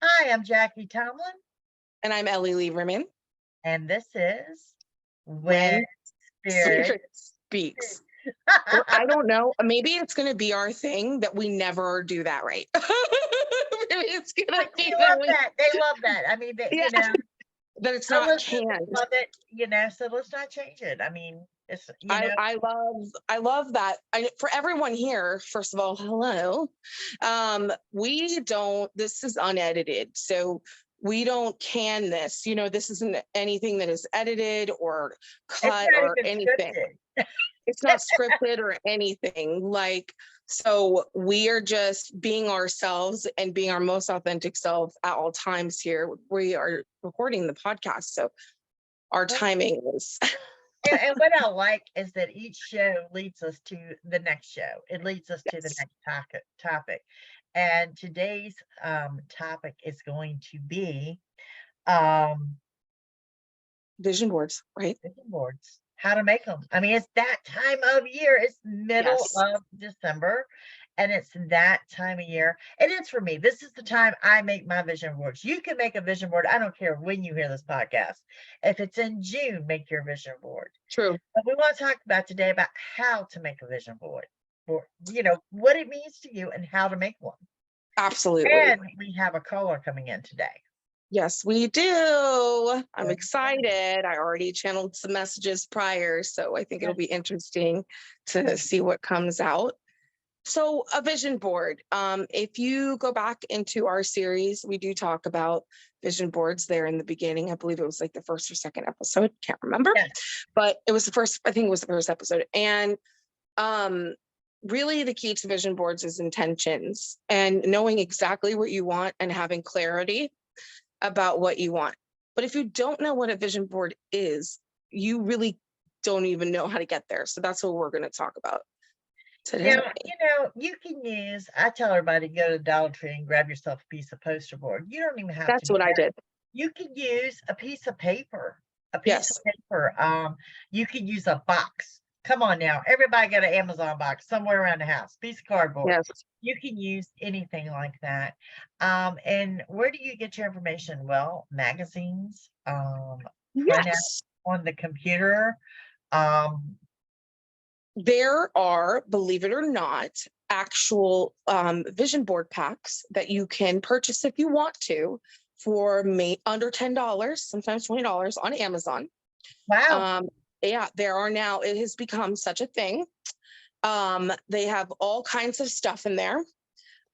Hi, I'm Jackie Tomlin, And I'm Ellie Lieberman. and this is When When Spirit Spirit Speaks. Speaks. Or I don't know. Maybe it's going to be our thing that we never do that right. Maybe it's going to But they be love that. They love that. I mean, yeah, that it's our not listeners canned. love it, so let's not change it. I mean, I love that. For everyone here, first of all, hello. This is unedited. So we don't can this. This isn't anything that is edited or it's cut not or even anything. scripted. It's not scripted or anything. So we are just being ourselves and being our most authentic self at all times here. We are recording the podcast. So our timing is And what I like is that each show leads us to the next show. It leads us to the yes, next topic. And today's topic is going to be um, vision boards, right? vision boards, how to make them. I mean, it's that time of year. It's middle Yes. of December, and it's that time of year. And it's for me. This is the time I make my vision boards. You can make a vision board. I don't care when you hear this podcast. If it's in June, make your vision board. True. But we want to talk about today about how to make a vision board, or what it means to you and how to make one. Absolutely. And we have a caller coming in today. Yes, we do. I'm excited. I already channeled some messages prior, so I think it'll be interesting to see what comes out. So a vision board. If you go back into our series, we do talk about vision boards there in the beginning. I believe it was like the first or second episode. Can't remember, Yes. but it was I think it was the first episode. And really the key to vision boards is intentions and knowing exactly what you want and having clarity about what you want. But if you don't know what a vision board is, you really don't even know how to get there. So that's what we're going to talk about today. Now, you can use, I tell everybody, go to the Dollar Tree and grab yourself a piece of poster board. You don't even have to That's do what I that. did. You can use a piece of paper, Yes. You could use a box. Come on now, everybody got an Amazon box somewhere around the house, piece of cardboard. Yes. You can use anything like that. And where do you get your information? Well, magazines, print out Yes. on the computer. There are, believe it or not, actual vision board packs that you can purchase if you want to for under $10, sometimes $20 on Amazon. Wow. Yeah, there are now, it has become such a thing. They have all kinds of stuff in there.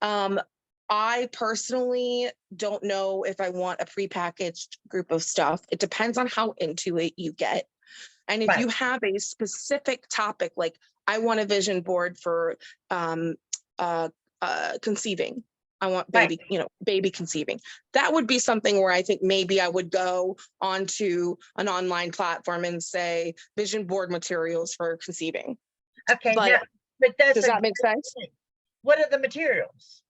I personally don't know if I want a prepackaged group of stuff. It depends on how into it you get. And if you have a specific topic, like I want a vision board for conceiving. I want baby conceiving. That would be something where I think maybe I would go onto an online platform and say vision board materials for conceiving. Okay, but does that make sense? What are the materials?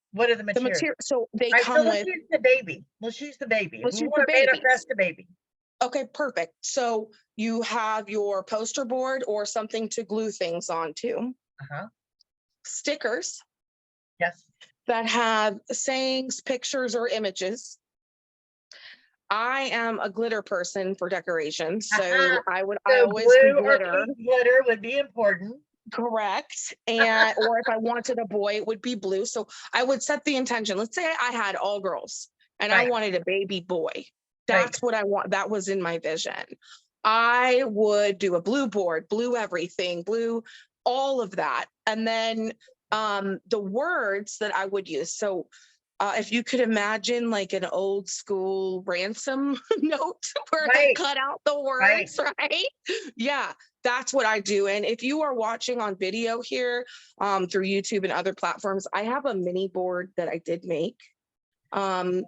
So they come with. Let's use the baby. Let's use the baby. Let's We use want the to baby. manifest the baby. Okay, perfect. So you have your poster board or something to glue things onto. Stickers. Yes. That have sayings, pictures, or images. I am a glitter person for decorations, so I always do glitter. Glitter would be important. Correct. And or if I wanted a boy, it would be blue. So I would set the intention. Let's say I had all girls and I wanted a baby boy. That's what I want. That was in my vision. I would do a blue board, blue everything, blue, all of that. And then the words that I would use. So if you could imagine like an old school ransom note where they cut out the words, right? Yeah, that's what I do. And if you are watching on video here through YouTube and other platforms, I have a mini board that I did make. And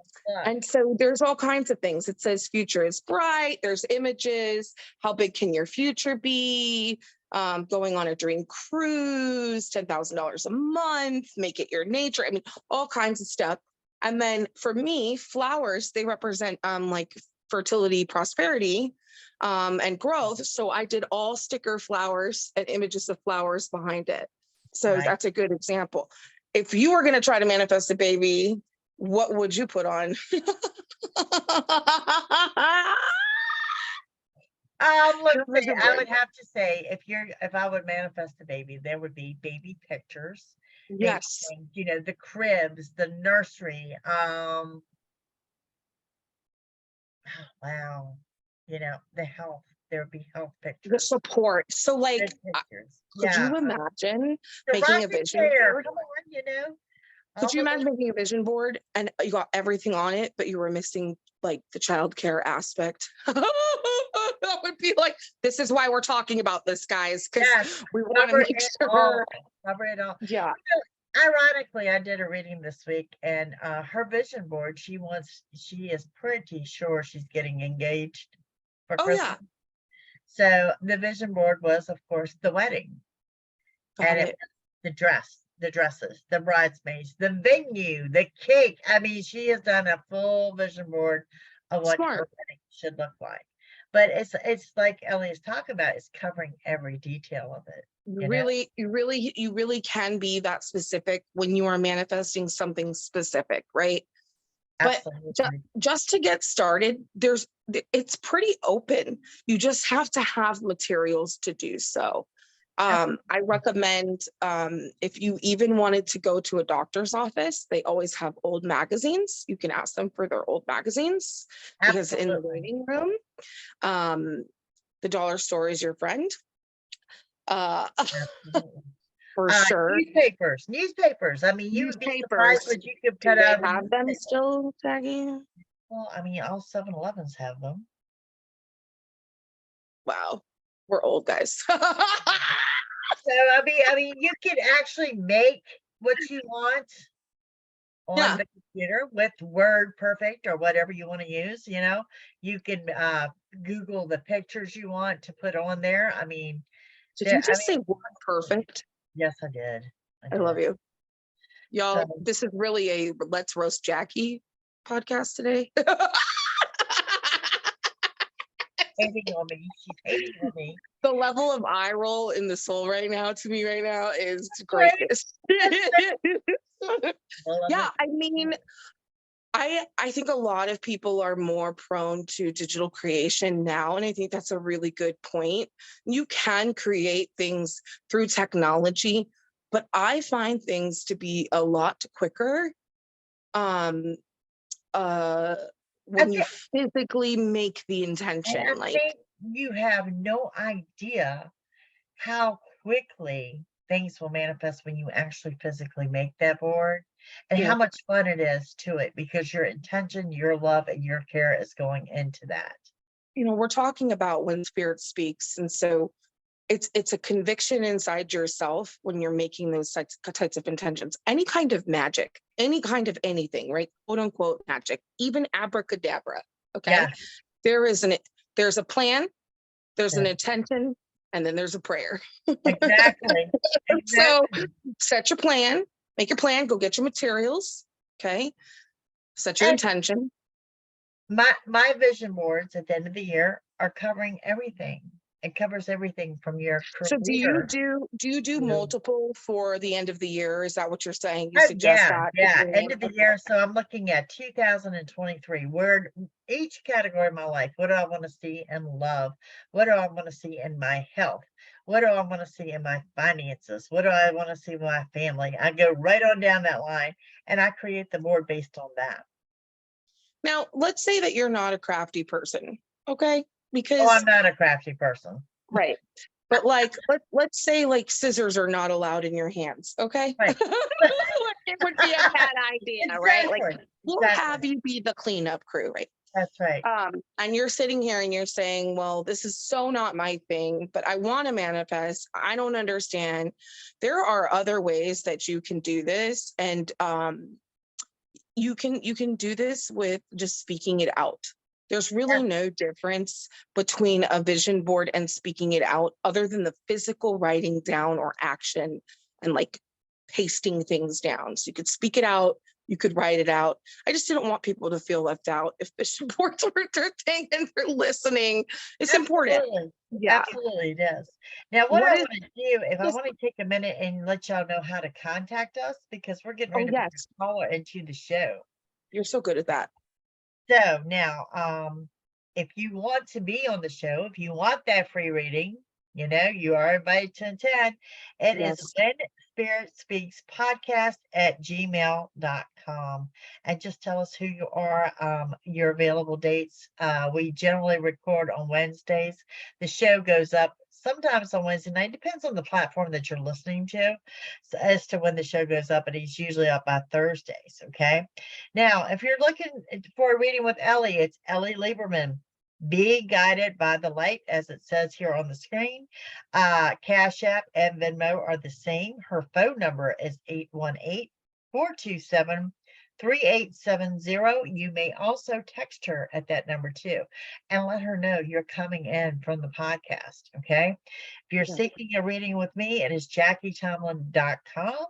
so there's all kinds of things. It says future is bright. There's images. How big can your future be? Going on a dream cruise, $10,000 a month, make it your nature. I mean, all kinds of stuff. And then for me, flowers, they represent like fertility, prosperity, and growth. So I did all sticker flowers and images of flowers behind it. So that's a good example. If you are going to try to manifest a baby, what would you put on? Let's see. I would have to say, if I would manifest a baby, there would be baby pictures. Yes. Things, you know, the cribs, the nursery. Wow. You know, the health. There would be health The pictures. support. So, like, Good pictures. could Yeah. you imagine The making a rocking vision chair. board? Come on, you know. Could All you of imagine it. making a vision board and you got everything on it, but you were missing like the childcare aspect? That would be like, this is why we're talking about this, guys, because Yes. we want to Cover make it sure. all. Cover it all. Yeah. Ironically, I did a reading this week, and her vision board, she is pretty sure she's getting engaged for Oh, Christmas. yeah. So the vision board was, of course, the wedding, Got and it it. was the dresses, the bridesmaids, the venue, the cake. I mean, she has done a full vision board of what her Smart. wedding should look like. But it's like Ellie is talking about, it's covering every detail of it. You really can be that specific when you are manifesting something specific, right? But Absolutely. just to get started, it's pretty open. You just have to have materials to do so. I recommend if you even wanted to go to a doctor's office, they always have old magazines. You can ask them for their old magazines because in the Absolutely. waiting room, the dollar store is your friend. Absolutely. For sure. Newspapers. I mean, you would be surprised what you could Do cut they out of a have them newspaper. still, Jackie? Well, I mean, all 7-Elevens have them. Wow, we're old guys. So I mean, you can actually make what you want on the computer with Word Perfect or whatever you want to use. You know, you can Google the pictures you want to put on there. I mean, Did you just say Word Perfect? Yes, I did. I love you. Y'all, So, this is really a Let's Roast Jackie podcast today. hating on me. She's hating on me. The level of eye roll in the soul right now to me right now is greatness. Yeah, I mean, I think a lot of people are more prone to digital creation now, and I think that's a really good point. You can create things through technology, but I find things to be a lot quicker when you physically make the intention. And I think you have no idea how quickly things will manifest when you actually physically make that board, and how much fun it is to it, because your intention, your love, and your care is going into that. You know, we're talking about when spirit speaks, and so it's a conviction inside yourself when you're making those types of intentions. Any kind of magic, any kind of anything, right? Quote unquote magic, even abracadabra. Okay. Yeah. There's a plan, there's an intention, and then there's a prayer. Exactly. So set your plan, make your plan, go get your materials. Okay. Set your intention. My vision boards at the end of the year are covering everything. It covers everything from your career. So do you do multiple for the end of the year? Is that what you're saying? You suggest that? Yeah, end of the year. So I'm looking at 2023, where each category of my life, what do I want to see in love? What do I want to see in my health? What do I want to see in my finances? What do I want to see in my family? I go right on down that line, and I create the board based on that. Now, let's say that you're not a crafty person, okay? Because I'm not a crafty person. Right. But like, let's say like scissors are not allowed in your hands, okay? Right. It would be a bad idea, exactly. Right? Like, we'll have you be the cleanup crew, right? That's right. And you're sitting here and you're saying, well, this is so not my thing, but I want to manifest. I don't understand. There are other ways that you can do this. And you can do this with just speaking it out. There's really no difference between a vision board and speaking it out, other than the physical writing down or action and like pasting things down. So you could speak it out, you could write it out. I just didn't want people to feel left out. If vision boards were their thing and they're listening, it's important. Yeah, absolutely it is. Now, what I want to do, if I want to take a minute and let y'all know how to contact us, because we're getting ready to put a caller into the show. You're so good at that. So now, if you want to be on the show, if you want that free reading, you are invited to attend. It is When Spirit Speaks Podcast at gmail.com. And just tell us who you are, your available dates. We generally record on Wednesdays. The show goes up sometimes on Wednesday night. Depends on the platform that you're listening to as to when the show goes up. And it's usually up by Thursdays. Okay. Now, if you're looking for a reading with Ellie, it's Ellie Lieberman. Be guided by the light, as it says here on the screen. Cash App and Venmo are the same. Her phone number is 818-427-3870. You may also text her at that number too and let her know you're coming in from the podcast. Okay. If you're seeking a reading with me, it is JackieTomlin.com.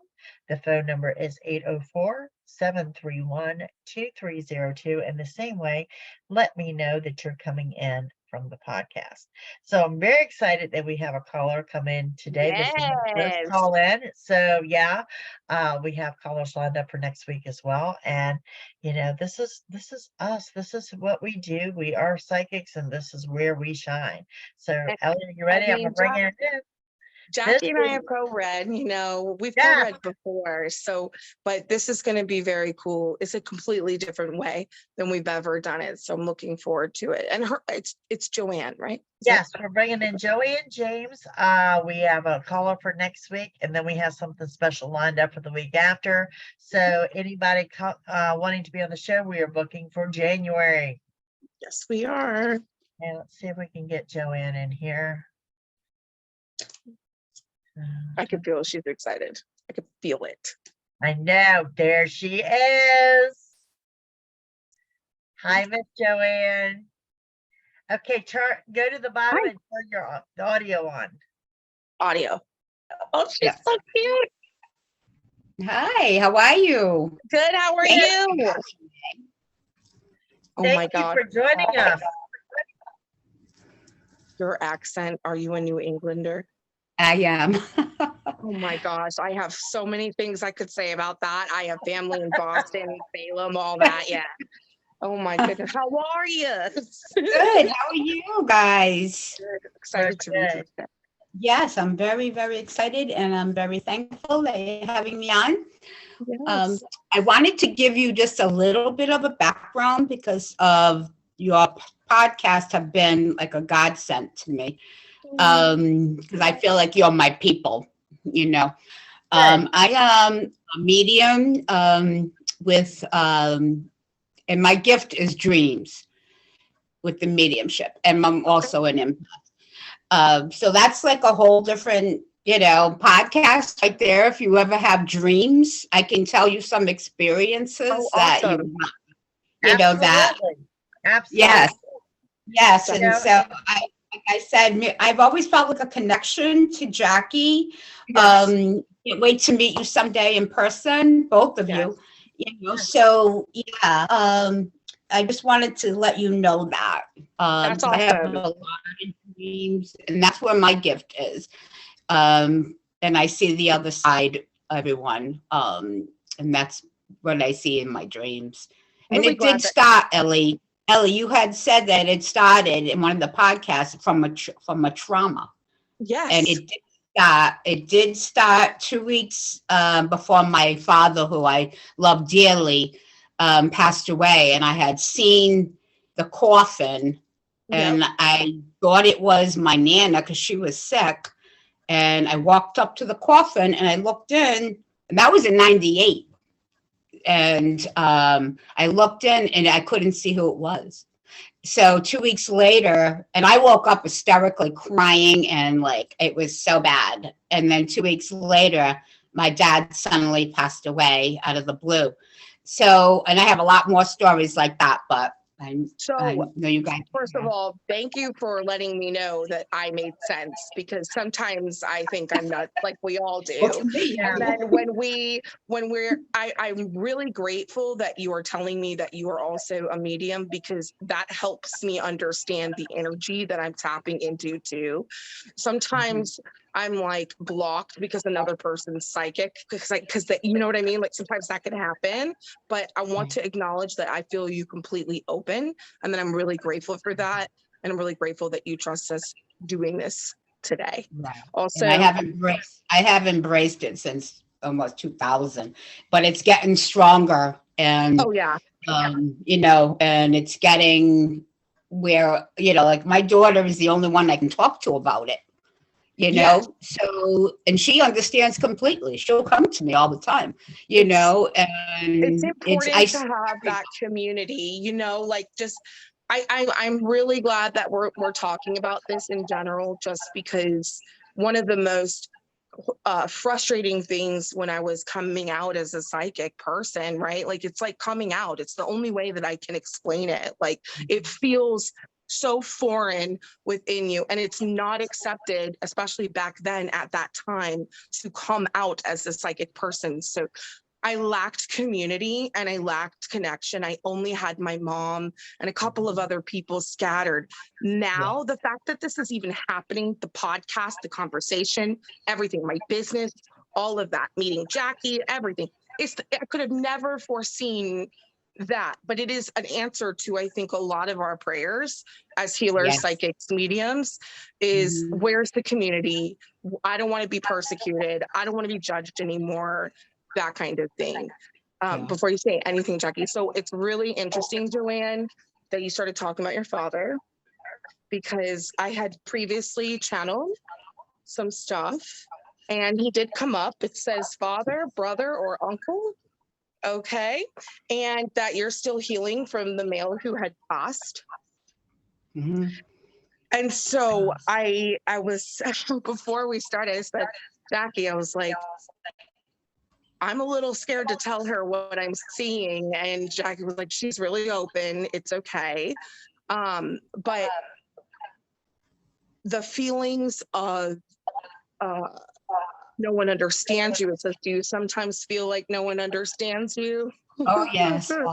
The phone number is 804-731-2302. And the same way, let me know that you're coming in from the podcast. So I'm very excited that we have a caller come in today. This is the first call in. So yeah, we have callers lined up for next week as well. And this is us. This is what we do. We are psychics, and this is where we shine. So Ellie, you ready? I'm gonna bring it in. Jackie and I have co-read, we've co-read before. So, but this is going to be very cool. It's a completely different way than we've ever done it. So I'm looking forward to it. And it's Joanne, right? Yes, we're bringing in Joanne James. We have a caller for next week, and then we have something special lined up for the week after. So anybody wanting to be on the show, we are booking for January. Yes, we are. And let's see if we can get Joanne in here. I can feel she's excited. I can feel it. I know. There she is. Hi, Miss Joanne. Okay, go to the bottom and turn your audio on. Audio. Oh, she's so cute. Hi, how are you? Good, how are you? Oh my God. Thank you for joining us. Your accent, are you a New Englander? I am. Oh my gosh, I have so many things I could say about that. I have family in Boston, Salem, all that. Yeah. Oh my goodness. How are you? Good. How are you guys? Good. Excited to read it. Yes, I'm very, very excited, and I'm very thankful that you're having me on. Yes. I wanted to give you just a little bit of a background because of your podcast have been like a godsend to me. Because I feel like you're my people, I am a medium with and my gift is dreams with the mediumship, and I'm also an empath. So that's like a whole different podcast right there. If you ever have dreams, I can tell you some experiences that awesome. that Absolutely. yes and so I said, I've always felt like a connection to Jackie. Yes. Can't wait to meet you someday in person, both of you. So I just wanted to let you know that. That's awesome. I have a lot of dreams, and that's where my gift is. And I see the other side, everyone, and that's what I see in my dreams. And it did start, Ellie. Ellie, you had said that it started in one of the podcasts from a trauma. Yes. And it did start 2 weeks before my father, who I love dearly, passed away. And I had seen the coffin, and I thought it was my Nana because she was sick. And I walked up to the coffin and I looked in, and that was in 98. And I looked in and I couldn't see who it was. So 2 weeks later, and I woke up hysterically crying, and like it was so bad. And then 2 weeks later, my dad suddenly passed away out of the blue. So, and I have a lot more stories like that, but I know you guys. First of all, thank you for letting me know that I made sense, because sometimes I think I'm nuts, like we all do. And then I'm really grateful that you are telling me that you are also a medium, because that helps me understand the energy that I'm tapping into too. Sometimes I'm like blocked because another person's psychic, because you know what I mean? Like sometimes that can happen, but I want to acknowledge that I feel you completely open, and then I'm really grateful for that. And I'm really grateful that you trust us doing this today. Right. Also, And I have embraced it since almost 2000, but it's getting stronger, and oh yeah, you know, and it's getting where, you know, like my daughter is the only one I can talk to about it, you yes, know. So, and she understands completely. She'll come to me all the time, you it's know, it's and important to have that community, you know, like just I'm really glad that we're talking about this in general, just because one of the most frustrating things when I was coming out as a psychic person, right? Like it's like coming out. It's the only way that I can explain it. Like it feels so foreign within you, and it's not accepted, especially back then at that time, to come out as a psychic person. So I lacked community and I lacked connection. I only had my mom and a couple of other people scattered. Now, the fact that this is even happening, the podcast, the conversation, everything, my business, all of that, meeting Jackie, everything, I could have never foreseen that, but it is an answer to, I think, a lot of our prayers as healers, psychics, mediums, is where's the community? I don't want to be persecuted. I don't want to be judged anymore. That kind of thing. Before you say anything, Jackie. So it's really interesting, Joanne, that you started talking about your father, because I had previously channeled some stuff and he did come up. It says father, brother, or uncle. Okay. And that you're still healing from the male who had passed. And so I was, before we started, I said, Jackie, I was like, I'm a little scared to tell her what I'm seeing. And Jackie was like, she's really open. It's okay. But the feelings of no one understands you. It says, do you sometimes feel like no one understands you? Oh, yes. I've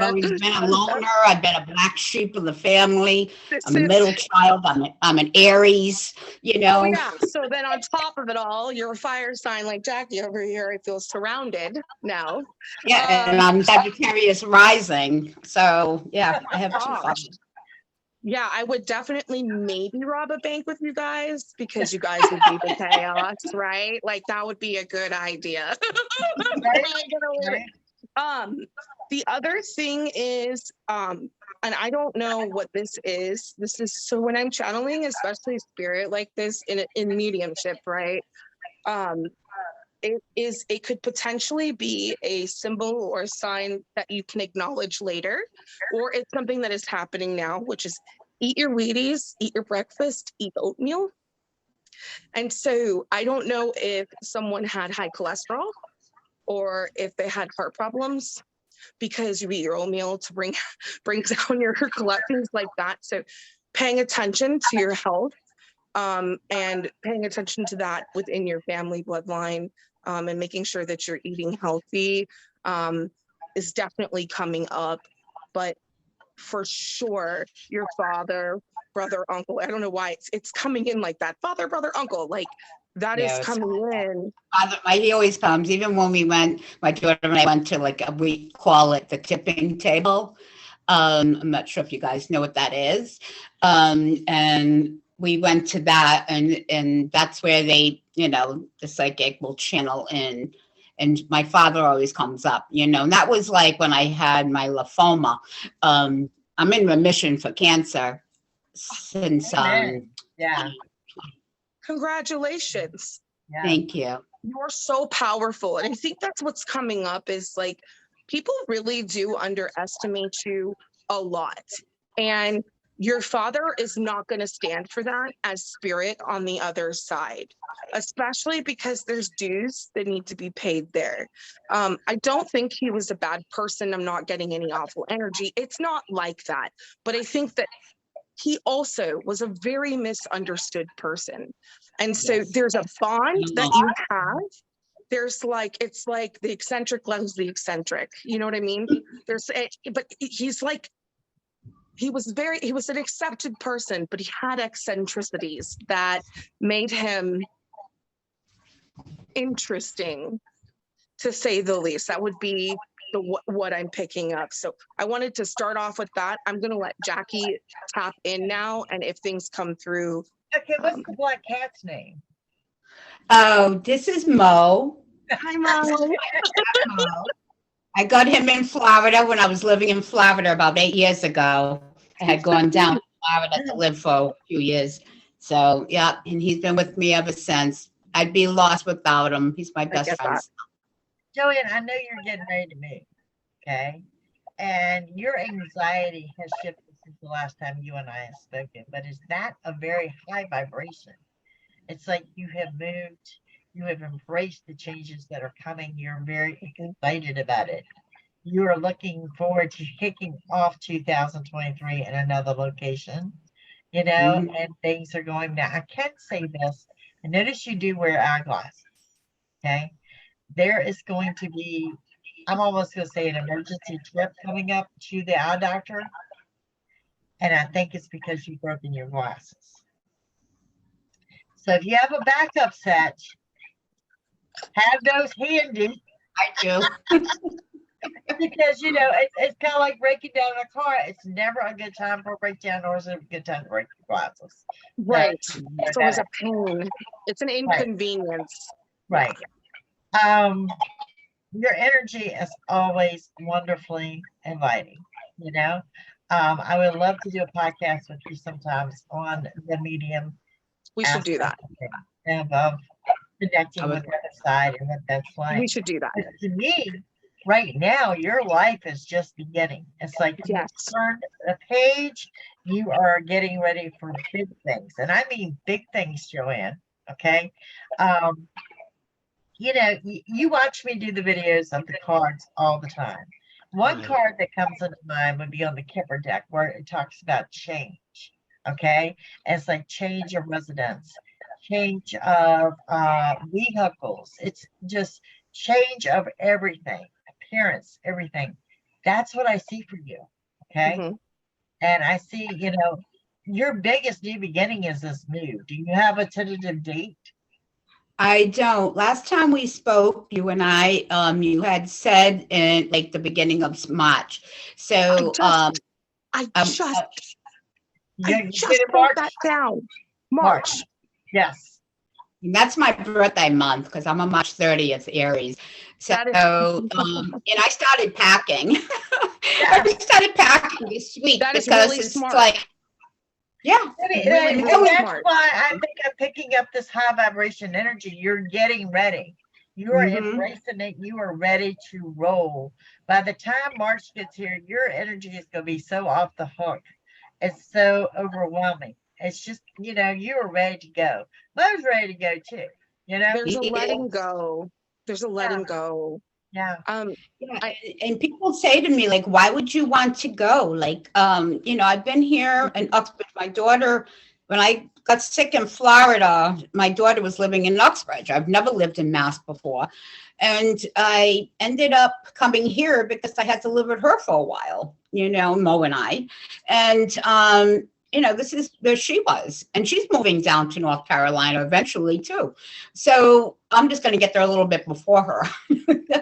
always been a loner. I've been a black sheep of the family. I'm a middle child. I'm an Aries, you know. Oh, yeah. So then on top of it all, you're a fire sign like Jackie over here. I feel surrounded now. Yeah, and I'm Sagittarius rising. So, yeah, I have two fathers. Yeah, I would definitely maybe rob a bank with you guys, because you guys would be the chaos, right? Like that would be a good idea. The other thing is, and I don't know what this is. This is, so when I'm channeling, especially spirit like this in mediumship, right? It could potentially be a symbol or a sign that you can acknowledge later, or it's something that is happening now, which is eat your Wheaties, eat your breakfast, eat oatmeal. And so I don't know if someone had high cholesterol or if they had heart problems, because you eat your oatmeal to bring down your things like that. So paying attention to your health, and paying attention to that within your family bloodline, and making sure that you're eating healthy, is definitely coming up. But for sure, your father, brother, uncle, I don't know why it's coming in like that. Father, brother, uncle, like that is coming in. He always comes, even when my daughter and I went to we call it the tipping table. I'm not sure if you guys know what that is. And we went to that, and that's where they, you know, the psychic will channel in. And my father always comes up, you know, and that was like when I had my lymphoma. I'm in remission for cancer since, Congratulations. Thank you. You're so powerful. And I think that's what's coming up, is like, people really do underestimate you a lot. And your father is not going to stand for that as spirit on the other side, especially because there's dues that need to be paid there. I don't think he was a bad person. I'm not getting any awful energy. It's not like that. But I think that he also was a very misunderstood person. And so there's a bond that you have. There's it's like the eccentric loves the eccentric. You know what I mean? But he's like, he was an accepted person, but he had eccentricities that made him interesting, to say the least. That would be what I'm picking up. So I wanted to start off with that. I'm going to let Jackie tap in now, and if things come through. Okay, what's the black cat's name? Oh, this is Mo. Hi, Mo. I got him in Florida when I was living in Florida about 8 years ago. I had gone down to Florida to live for a few years. So, yeah, and he's been with me ever since. I'd be lost without him. He's my best friend. Joanne, I know you're getting ready to move, okay? And your anxiety has shifted since the last time you and I have spoken, but is that a very high vibration? It's like you have moved, you have embraced the changes that are coming. You're very excited about it. You are looking forward to kicking off 2023 in another location, you know, and things are going now. I can say this. I notice you do wear eyeglasses, okay? There is going to be, I'm almost going to say, an emergency trip coming up to the eye doctor. And I think it's because you've broken your glasses. So if you have a backup set, have those handy. I do. Because, you know, it's kind of like breaking down a car. It's never a good time for a breakdown, or is it a good time to break your glasses? Right. It's always a pain. It's an inconvenience. Right. Your energy is always wonderfully inviting, you know. I would love to do a podcast with you sometimes on the medium. We should do that. Of connecting with the other side and what that's like. We should do that. But to me, right now, your life is just beginning. It's like you turned a page, you are getting ready for big things. And I mean big things, Joanne. Okay. You know, you watch me do the videos of the cards all the time. One card that comes into mind would be on the Kipper deck, where it talks about change. Okay. And it's like change of residence, change of vehicles. It's just change of everything, appearance, everything. That's what I see for you. Okay. And I see, you know, your biggest new beginning is this move. Do you have a tentative date? I don't. Last time we spoke, you and I, you had said in like the beginning of March. So I just wrote that down. March. Yes. And that's my birthday month because I'm a March 30th Aries. So, and I started packing. I started packing this week because really it's smart. Like, yeah. And that's why I think I'm picking up this high vibration energy. You're getting ready. You are embracing it. You are ready to roll. By the time March gets here, your energy is going to be so off the hook. It's so overwhelming. It's just, you know, you are ready to go. Mo's ready to go too. You know, there's a letting go. There's a letting go. Yeah. And people say to me, like, why would you want to go? Like, you know, I've been here in Uxbridge. My daughter, when I got sick in Florida, my daughter was living in Uxbridge. I've never lived in Mass before. And I ended up coming here because I had to live with her for a while, you know, Mo and I. And, you know, this is where she was. And she's moving down to North Carolina eventually, too. So I'm just going to get there a little bit before her.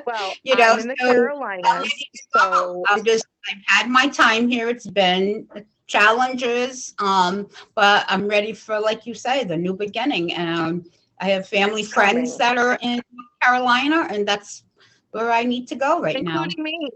Well, you know, I'm in the Carolinas. So I've had my time here. It's been challenges, but I'm ready for, like you say, the new beginning. And I have family friends that are in North Carolina, and that's where I need to go right now. Including me.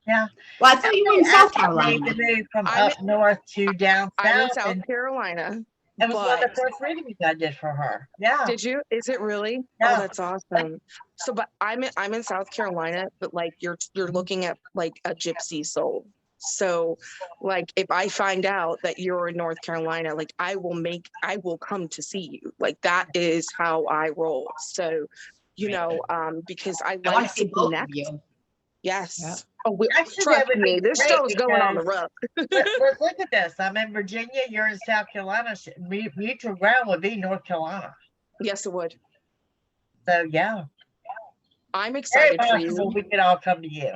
Yeah. Well, I thought you were in South Carolina. Made the move from up north to down south. I'm in South Carolina. It was one of the first readings I did for her. Yeah. Did you? Is it really? Yeah. Oh, that's awesome. So, but I'm in South Carolina, but like you're looking at like a gypsy soul. So, like if I find out that you're in North Carolina, like I will come to see you. Like that is how I roll. So, you know, because I like to connect. Yes. Yeah. Oh, trust me, this show's going on the road. Let's look at this. I'm in Virginia. You're in South Carolina. Mutual ground would be North Carolina. Yes, it would. So yeah, I'm excited for you. We could all come to you.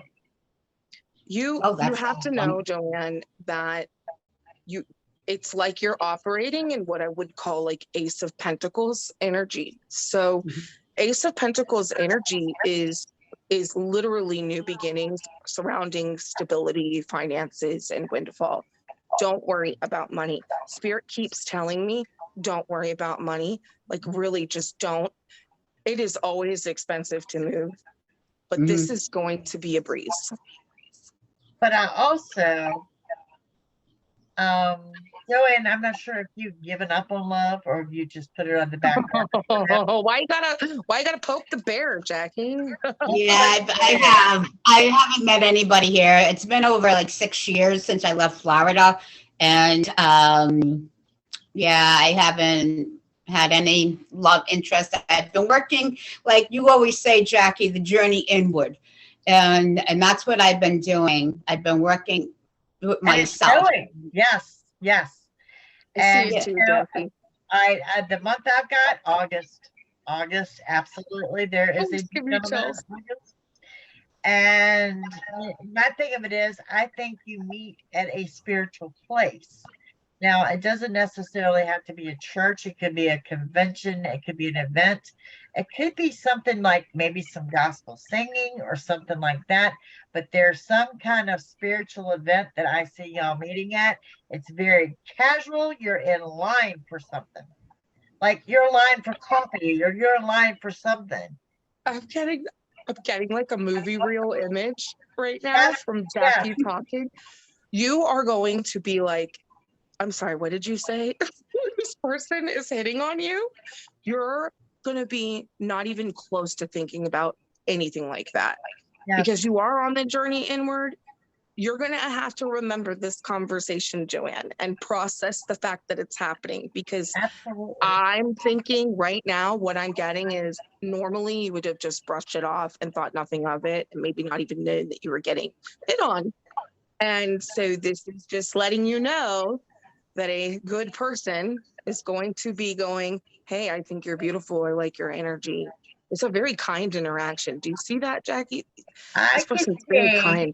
You have to know, Joanne, that it's like you're operating in what I would call like Ace of Pentacles energy. So Ace of Pentacles energy is literally new beginnings surrounding stability, finances, and windfall. Don't worry about money. Spirit keeps telling me, don't worry about money. Like, really, just don't. It is always expensive to move, but this is going to be a breeze. But I also, Joanne, I'm not sure if you've given up on love or if you just put it on the back burner. Why you gotta poke the bear, Jackie? Yeah, I haven't met anybody here. It's been over like 6 years since I left Florida, and yeah, I haven't had any love interest. I've been working, like you always say, Jackie, the journey inward, and that's what I've been doing. I've been working with myself. Yes, yes. And you know, I the month I've got August, absolutely. There is a gentleman. And my thing of it is, I think you meet at a spiritual place. Now, it doesn't necessarily have to be a church. It could be a convention. It could be an event. It could be something like maybe some gospel singing or something like that. But there's some kind of spiritual event that I see y'all meeting at. It's very casual. You're in line for something. Like you're in line for coffee or you're in line for something. I'm getting like a movie reel image right now from Jackie talking. You are going to be like, I'm sorry, what did you say? This person is hitting on you. You're going to be not even close to thinking about anything like that. Because you are on the journey inward. You're going to have to remember this conversation, Joanne, and process the fact that it's happening. Because I'm thinking right now, what I'm getting is normally you would have just brushed it off and thought nothing of it, and maybe not even known that you were getting hit on. And so this is just letting you know that a good person is going to be going, hey, I think you're beautiful. I like your energy. It's a very kind interaction. Do you see that, Jackie? This person's very kind.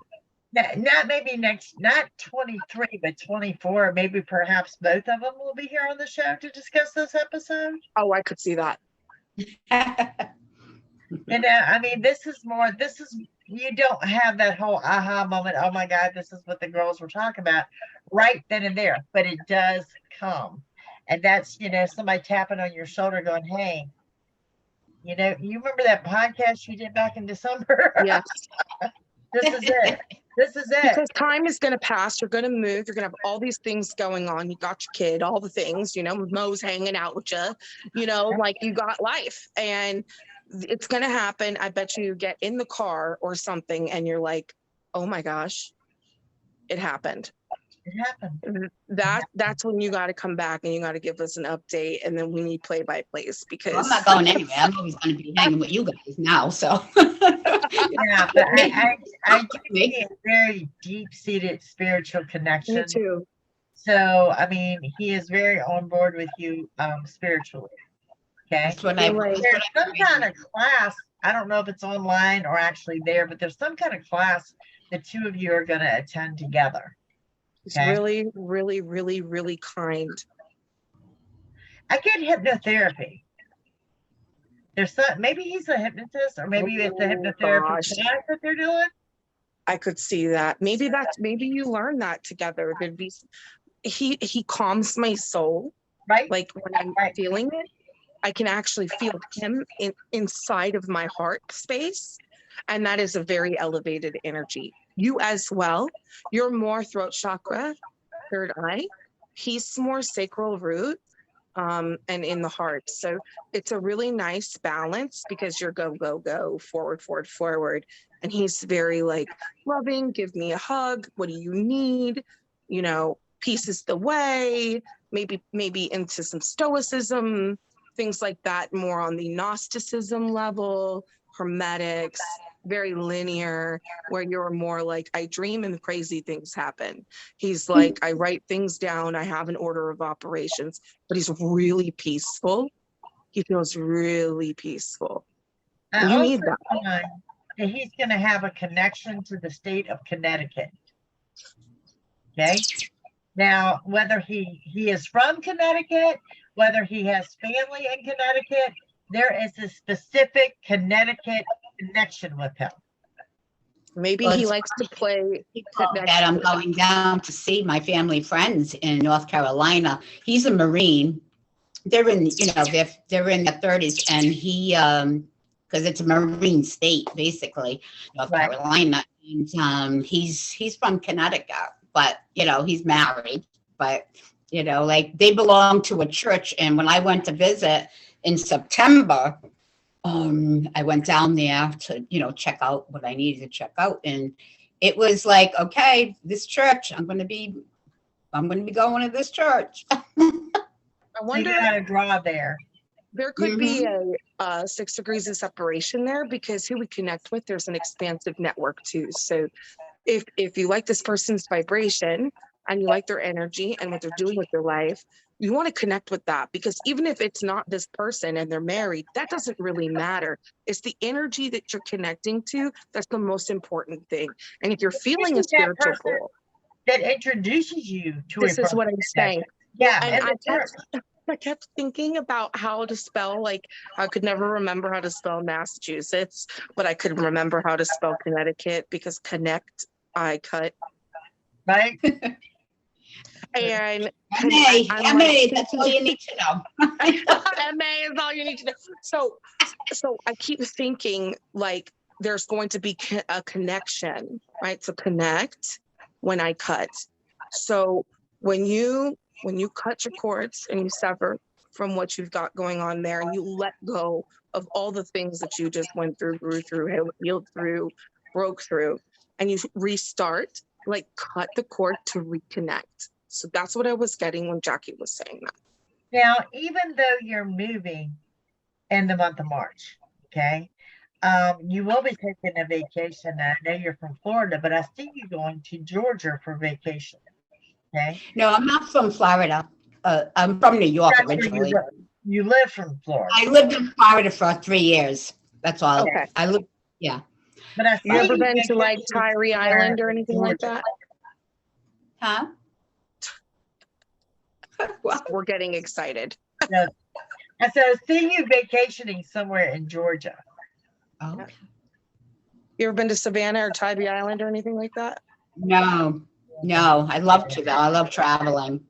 Not maybe not 23, but 24. Maybe perhaps both of them will be here on the show to discuss this episode. Oh, I could see that. And I mean, this is you don't have that whole aha moment. Oh my God, this is what the girls were talking about right then and there, but it does come. And that's, somebody tapping on your shoulder going, hey, you remember that podcast you did back in December? Yes. This is it. This is it. Because time is going to pass. You're going to move. You're going to have all these things going on. You got your kid, all the things, Mo's hanging out with you, like you got life. And it's going to happen. I bet you get in the car or something and you're like, oh my gosh, it happened. It happened. That's when you got to come back and you got to give us an update, and then we need play-by-plays because I'm not going anywhere. I'm always going to be hanging with you guys now. So yeah, but I do see a very deep-seated spiritual connection. Me too. So I mean, he is very on board with you spiritually. Okay. There's some kind of class. I don't know if it's online or actually there, but there's some kind of class the two of you are going to attend together. It's really, really, really, really kind. I get hypnotherapy. There's maybe he's a hypnotist, or maybe it's a hypnotherapy class that they're doing. I could see that. Maybe you learn that together. There'd be he calms my soul. Right. Like when I'm feeling it, I can actually feel him inside of my heart space. And that is a very elevated energy. You as well. You're more throat chakra, third eye. He's more sacral root and in the heart. So it's a really nice balance because you're go, go, go, forward, forward, forward. And he's very like loving, give me a hug. What do you need? Peace is the way, maybe into some stoicism, things like that, more on the Gnosticism level, Hermetics, very linear, where you're more like, I dream and crazy things happen. He's like, I write things down, I have an order of operations, but he's really peaceful. He feels really peaceful. You need that. And he's going to have a connection to the state of Connecticut. Okay. Now, whether he is from Connecticut, whether he has family in Connecticut, there is a specific Connecticut connection with him. Maybe he likes to play. That I'm going down to see my family friends in North Carolina. He's a Marine. They're in, they're in their 30s, and he, because it's a Marine state, basically, North Carolina. And he's from Connecticut, but he's married. But like they belong to a church. And when I went to visit in September, I went down there to, check out what I needed to check out. And it was like, okay, this church, I'm going to be going to this church. I wonder, you got a draw there. There could be a 6 degrees of separation there, because who we connect with, there's an expansive network too. So if you like this person's vibration and you like their energy and what they're doing with their life, you want to connect with that, because even if it's not this person and they're married, that doesn't really matter. It's the energy that you're connecting to that's the most important thing. And if you're feeling a spiritual pull, that introduces you to this is what I'm saying. Yeah, and I kept thinking about how to spell, like I could never remember how to spell Massachusetts, but I could remember how to spell Connecticut, because connect, I cut. Right. And MA, that's all you need to know. MA is all you need to know. So I keep thinking like there's going to be a connection, right? So connect when I cut. So when you cut your cords and you sever from what you've got going on there, and you let go of all the things that you just went through, grew through, healed through, broke through, and you restart, like cut the cord to reconnect. So that's what I was getting when Jackie was saying that. Now, even though you're moving in the month of March, okay, you will be taking a vacation. I know you're from Florida, but I see you going to Georgia for vacation. Okay. No, I'm not from Florida. I'm from New York originally. You live from Florida. I lived in Florida for 3 years. That's all. Okay. I lived, yeah. But I you ever been to like Tyree Island or anything like that? Huh? We're getting excited. Yeah. And so I see you vacationing somewhere in Georgia. Oh. You ever been to Savannah or Tybee Island or anything like that? No. I love to though. I love traveling.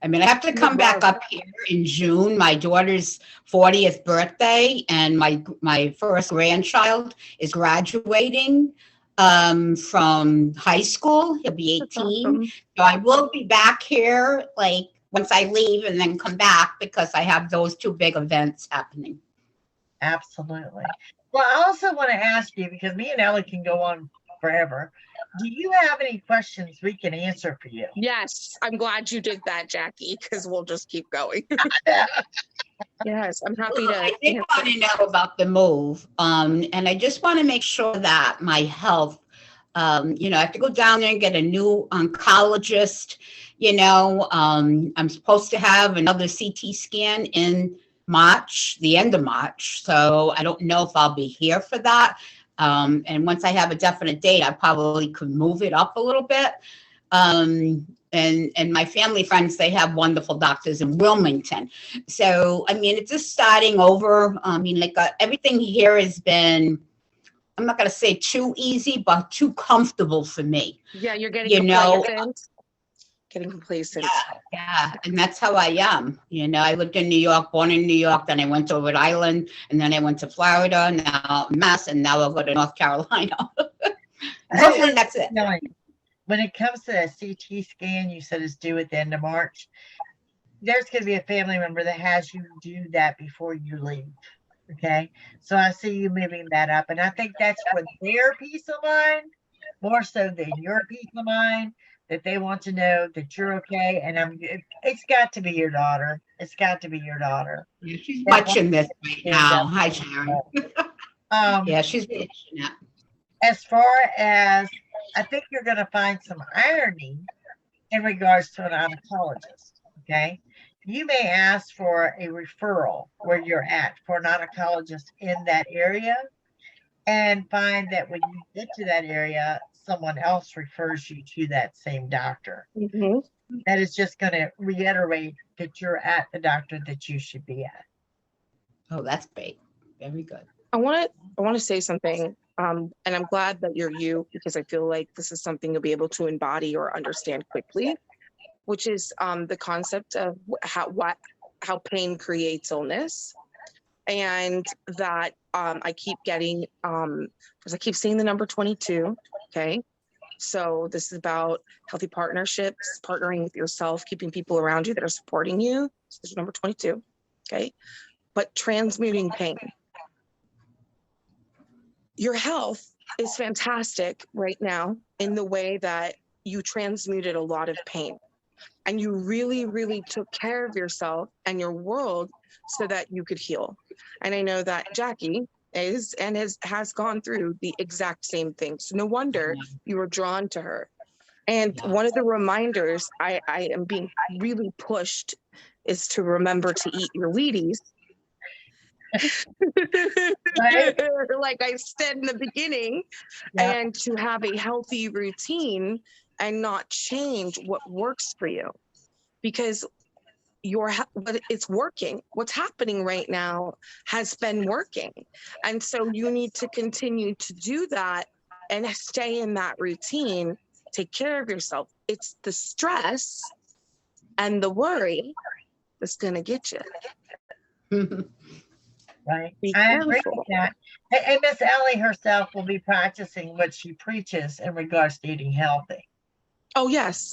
I mean, I have to come back up here in June. My daughter's 40th birthday, and my first grandchild is graduating from high school. He'll be 18. Awesome. So I will be back here like once I leave and then come back, because I have those 2 big events happening. Absolutely. Well, I also want to ask you, because me and Ellie can go on forever. Do you have any questions we can answer for you? Yes. I'm glad you did that, Jackie, because we'll just keep going. Yes, I'm happy to. I did want to know about the move. And I just want to make sure that my health, I have to go down there and get a new oncologist. I'm supposed to have another CT scan in March, the end of March. So I don't know if I'll be here for that. And once I have a definite date, I probably could move it up a little bit. And my family friends, they have wonderful doctors in Wilmington. So, I mean, it's just starting over. I mean, everything here has been, I'm not going to say too easy, but too comfortable for me. Yeah, you're getting complacent. Yeah, and that's how I am. I lived in New York, born in New York, then I went to Rhode Island, and then I went to Florida, now Mass, and now I'll go to North Carolina. Hopefully that's it. When it comes to a CT scan, you said it's due at the end of March. There's going to be a family member that has you do that before you leave. Okay, so I see you moving that up, and I think that's for their peace of mind, more so than your peace of mind. That they want to know that you're okay, and it's got to be your daughter. It's got to be your daughter. Yeah, she's watching this right now. Hi, Sharon. Yeah, she's watching it. As far as, I think you're going to find some irony in regards to an oncologist, okay? You may ask for a referral where you're at for an oncologist in that area, and find that when you get to that area, someone else refers you to that same doctor. Mm-hmm. That is just going to reiterate that you're at the doctor that you should be at. Oh, that's great. Very good. I want to say something, and I'm glad that you're you, because I feel like this is something you'll be able to embody or understand quickly, which is the concept of how pain creates illness, and that I keep getting because I keep seeing the number 22. Okay, so this is about healthy partnerships, partnering with yourself, keeping people around you that are supporting you. So this is number 22. Okay, but transmuting pain. Your health is fantastic right now in the way that you transmuted a lot of pain, and you really, really took care of yourself and your world so that you could heal. And I know that Jackie is and has gone through the exact same thing. So no wonder you were drawn to her. And one of the reminders I am being really pushed is to remember to eat your Wheaties. Right? Like I said in the beginning, and to have a healthy routine and not change what works for you, because it's working. What's happening right now has been working, and so you need to continue to do that and stay in that routine. Take care of yourself. It's the stress and the worry that's going to get you. Right. I agree with that. And Miss Ellie herself will be practicing what she preaches in regards to eating healthy. Oh, yes.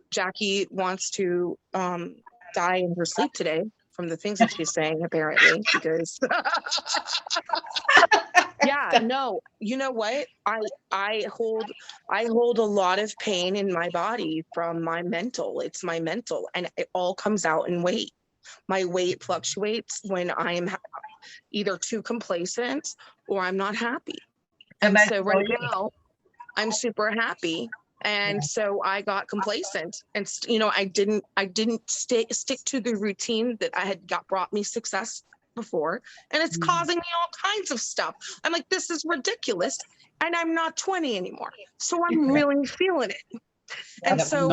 Jackie wants to die in her sleep today from the things that she's saying, apparently, because yeah, no, you know what? I hold a lot of pain in my body from my mental. It's my mental, and it all comes out in weight. My weight fluctuates when I'm either too complacent or I'm not happy. And so right now I'm super happy. And so I got complacent, and I didn't stick to the routine that brought me success before, and it's causing me all kinds of stuff. I'm like, this is ridiculous, and I'm not 20 anymore, so I'm really feeling it. And so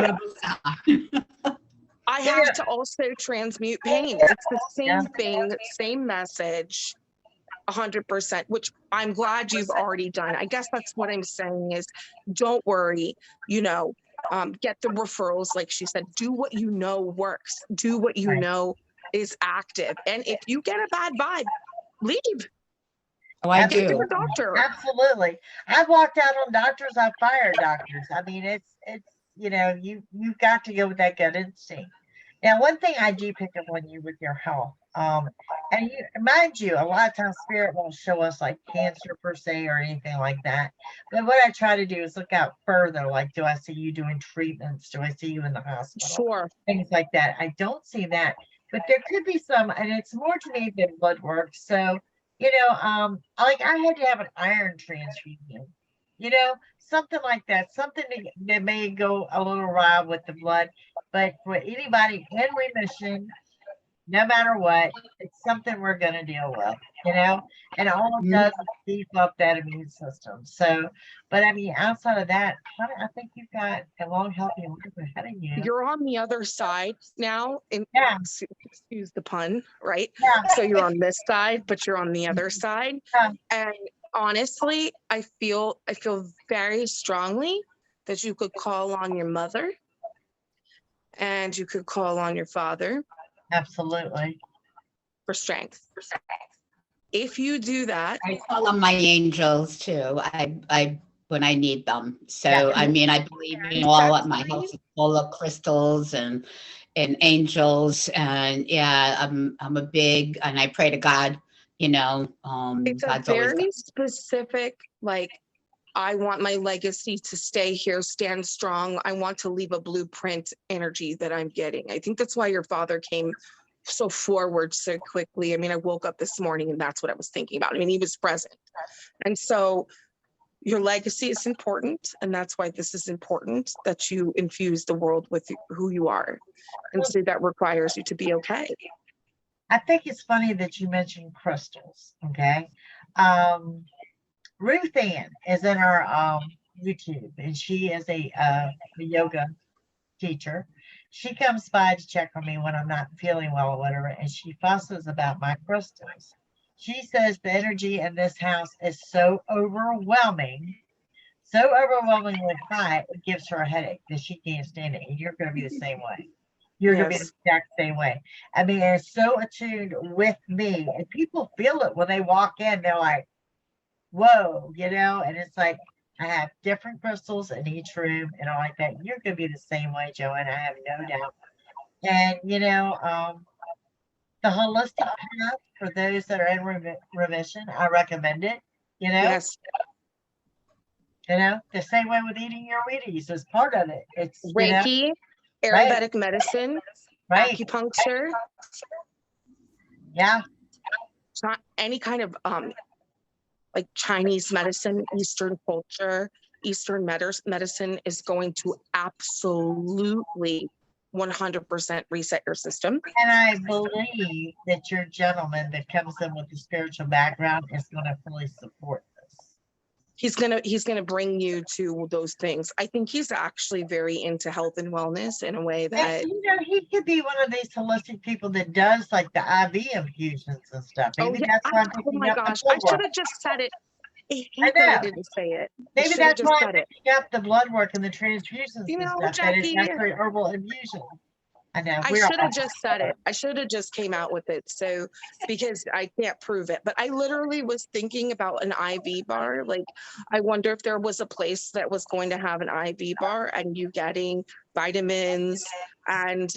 I have to also transmute pain. It's the same thing, same message, 100%, which I'm glad you've already done. I guess that's what I'm saying is, don't worry, get the referrals. Like she said, do what you know works. Do what you know is active. And if you get a bad vibe, leave. Oh, I do. do. A doctor. Absolutely. I've walked out on doctors. I've fired doctors. I mean, it's you've got to go with that gut instinct. Now, one thing I do pick up on you with your health, and mind you, a lot of times spirit won't show us like cancer per se or anything like that. But what I try to do is look out further. Like, do I see you doing treatments? Do I see you in the hospital? Sure. Things like that. I don't see that, but there could be some, and it's more to me than blood work. So, like I had to have an iron transfusion. Something like that, something that may go a little awry with the blood, but for anybody in remission, no matter what, it's something we're going to deal with, and all it does is beef up that immune system. So, but I mean, outside of that, I think you've got a long, healthy life ahead of you. You're on the other side now. Excuse the pun, right? Yeah. So you're on this side, but you're on the other side. And honestly, I feel very strongly that you could call on your mother and you could call on your father. Absolutely. For strength. If you do that, I call on my angels too. I when I need them. So I mean, I believe in all of my house is full of crystals and angels, and I'm a big, and I pray to God. It's God's a very specific, like, I want my legacy to stay here, stand strong. I want to leave a blueprint energy that I'm getting. I think that's why your father came so forward so quickly. I mean, I woke up this morning and that's what I was thinking about. I mean, he was present. And so your legacy is important. And that's why this is important, that you infuse the world with who you are. And so that requires you to be okay. I think it's funny that you mentioned crystals. Okay. Ruth Ann is in our YouTube, and she is a yoga teacher. She comes by to check on me when I'm not feeling well or whatever, and she fusses about my crystals. She says the energy in this house is so overwhelmingly high, it gives her a headache that she can't stand it. And you're going to be the same way. You're going to be the Yes. exact same way. I mean, they're so attuned with me, and people feel it when they walk in. They're like, whoa, and it's like, I have different crystals in each room and all like that. You're going to be the same way, Joanne. I have no doubt. And, the holistic path for those that are in remission, I recommend it, Yes. The same way with eating your Wheaties is part of it. It's, Reiki, Ayurvedic medicine, right. acupuncture. Yeah. It's not any kind of like Chinese medicine, Eastern culture, Eastern medicine is going to absolutely 100% reset your system. And I believe that your gentleman that comes in with the spiritual background is going to fully support this. He's gonna bring you to those things. I think he's actually very into health and wellness in a way that he could be one of these holistic people that does like the IV infusions and stuff. Maybe that's why I'm picking oh my up gosh, the I blood should work. have just said it. I hate I that I know. didn't say it. Maybe that's why I'm picking up the blood work and the transfusions and stuff. Jackie, that is actually herbal infusion. I know. I should have just said it. I should have just came out with it. So, because I can't prove it, but I literally was thinking about an IV bar. Like, I wonder if there was a place that was going to have an IV bar and you getting vitamins and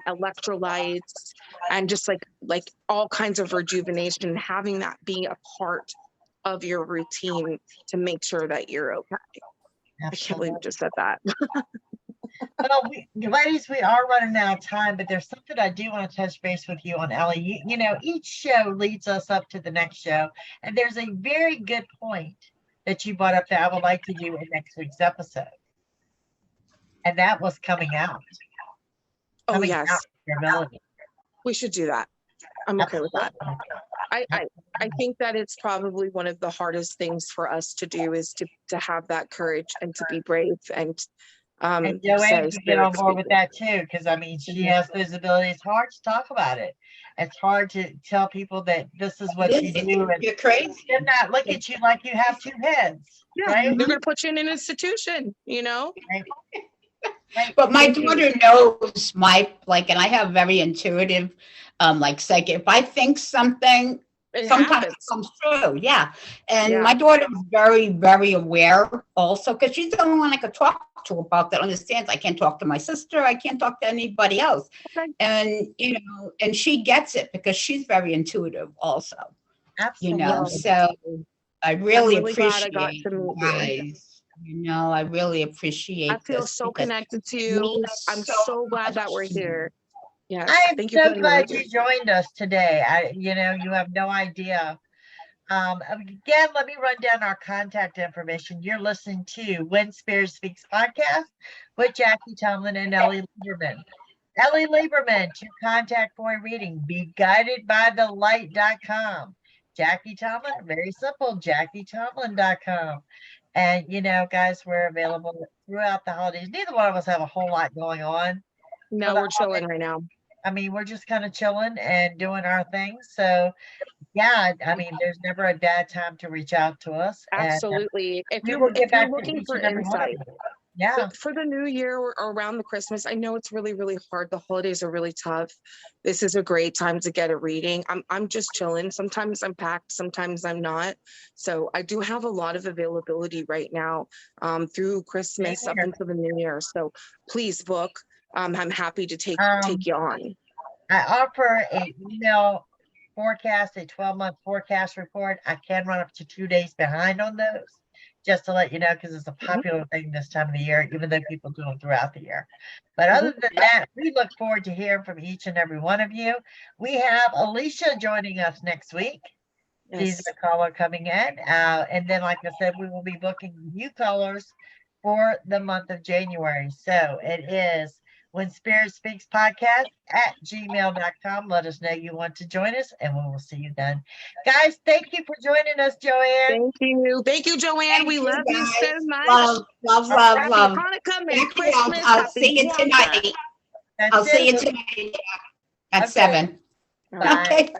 electrolytes and just like all kinds of rejuvenation, having that be a part of your routine to make sure that you're okay. Absolutely. I can't believe you just said that. Well, ladies, we are running out of time, but there's something I do want to touch base with you on, Ellie. Each show leads us up to the next show, and there's a very good point that you brought up that I would like to do in next week's episode, and that was coming out. Oh, yes. We should do that. I'm okay with that. I think that it's probably one of the hardest things for us to do is to have that courage and to be brave and Joanne can get on board with that too, because I mean, she has those abilities. It's hard to talk about it. It's hard to tell people that this is what you do. And you're crazy. They're not look at you like you have two heads. Yeah, right? They're going to put you in an institution, Right. But my daughter knows and I have very intuitive, psychic. If I think something, sometimes it comes true. Yeah. And my daughter is very, very aware also, because she's the only one I could talk to about that understands I can't talk to my sister. I can't talk to anybody else. Okay. And, and she gets it because she's very intuitive also. Absolutely. So I really appreciate glad I got to meet you guys. I really appreciate I feel so connected to you. I'm so glad that we're here. Yeah, I am so glad you joined us today. You have no idea. Again, let me run down our contact information. You're listening to When Spirit Speaks podcast with Jackie Tomlin and Ellie Lieberman. Ellie Lieberman, to contact for a reading, be guided by the light.com. Jackie Tomlin, very simple, JackieTomlin.com. And, guys, we're available throughout the holidays. Neither one of us have a whole lot going on. No, we're chilling right now. I mean, we're just kind of chilling and doing our thing. So, yeah, I mean, there's never a bad time to reach out to us. Absolutely. And, if you're looking for insight, for the new year or around the Christmas, I know it's really, really hard. The holidays are really tough. This is a great time to get a reading. I'm just chilling. Sometimes I'm packed, sometimes I'm not. So I do have a lot of availability right now through Christmas up until the new year. So please book. I'm happy to take you on. I offer a email forecast, a 12-month forecast report. I can run up to 2 days behind on those, just to let you know, because it's a popular thing this time of the year, even though people do them throughout the year. But other than that, we look forward to hearing from each and every one of you. We have Alicia joining us next week. Yes. She's the caller coming in. And then, like I said, we will be booking new callers for the month of January. So it is When Spirit Speaks podcast at gmail.com. Let us know you want to join us, and we will see you then. Guys, thank you for joining us, Joanne. Thank you. Thank you, Joanne. We love you so much. Love. Happy Hanukkah, Merry Christmas. I'll see you tonight. I'll see you tonight at 7. Bye. Okay.